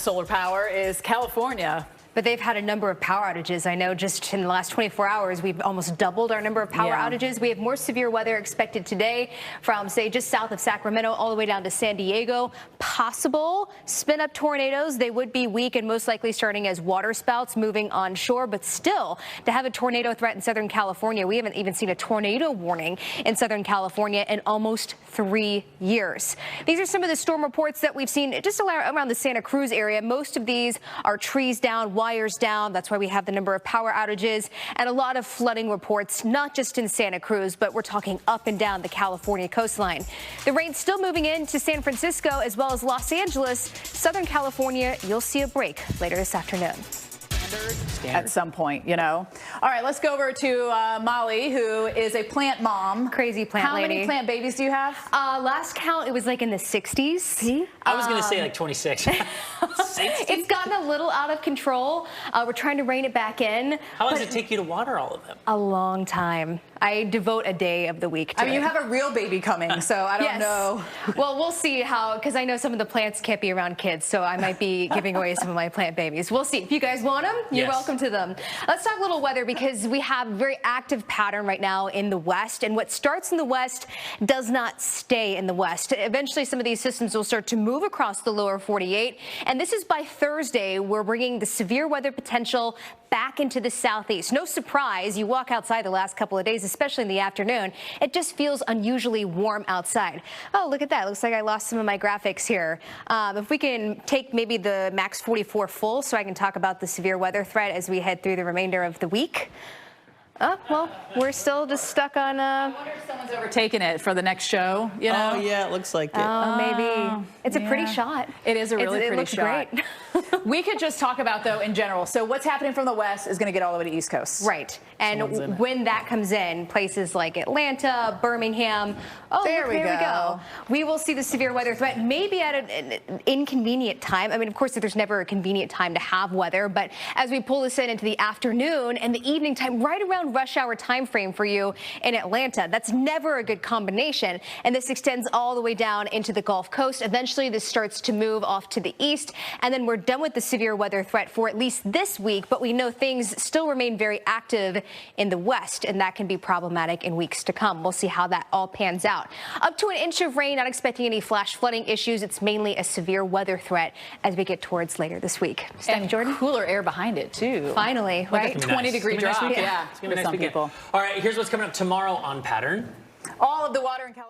Solar power is California. But they've had a number of power outages. I know just in the last 24 hours, we've almost doubled our number of power outages. We have more severe weather expected today from, say, just south of Sacramento all the way down to San Diego. Possible spin-up tornadoes. They would be weak and most likely starting as water spouts moving onshore. But still, to have a tornado threat in Southern California, we haven't even seen a tornado warning in Southern California in almost 3 years. These are some of the storm reports that we've seen just around the Santa Cruz area. Most of these are trees down, wires down. That's why we have the number of power outages and a lot of flooding reports, not just in Santa Cruz, but we're talking up and down the California coastline. The rain's still moving into San Francisco as well as Los Angeles. Southern California, you'll see a break later this afternoon. At some point, you know. All right, let's go over to Molly, who is a plant mom. Crazy plant lady. How many plant babies do you have? Last count, it was like in the 60s. See? I was going to say like 26. It's gotten a little out of control. We're trying to rein it back in. How long does it take you to water all of them? A long time. I devote a day of the week to it. I mean, you have a real baby coming, so I don't know. Well, we'll see how, because I know some of the plants can't be around kids, so I might be giving away some of my plant babies. We'll see. If you guys want them, you're welcome to them. Let's talk a little weather because we have a very active pattern right now in the west, and what starts in the west does not stay in the west. Eventually, some of these systems will start to move across the lower 48, and this is by Thursday. We're bringing the severe weather potential back into the southeast. No surprise, you walk outside the last couple of days, especially in the afternoon, it just feels unusually warm outside. Oh, look at that. Looks like I lost some of my graphics here. If we can take maybe the max 44 full so I can talk about the severe weather threat as we head through the remainder of the week. Oh, well, we're still just stuck on... I wonder if someone's overtaken it for the next show, you know? Oh, yeah, it looks like it. Oh, maybe. It's a pretty shot. It is a really pretty shot. Great. We could just talk about, though, in general. So what's happening from the west is going to get all the way to East Coast. Right. And when that comes in, places like Atlanta, Birmingham, there we go. We will see the severe weather threat maybe at an inconvenient time. I mean, of course, there's never a convenient time to have weather, but as we pull this into the afternoon and the evening time, right around rush hour time frame for you in Atlanta, that's never a good combination. And this extends all the way down into the Gulf Coast. Eventually, this starts to move off to the east, and then we're done with the severe weather threat for at least this week, but we know things still remain very active in the west, and that can be problematic in weeks to come. We'll see how that all pans out. Up to an inch of rain, not expecting any flash flooding issues. It's mainly a severe weather threat as we get towards later this week. And Jordan, cooler air behind it, too. Finally, like right? a 20-degree drop. Yeah, it's going to be nice some weekend. people. All right, here's what's coming up tomorrow on Pattern. All of the water in California.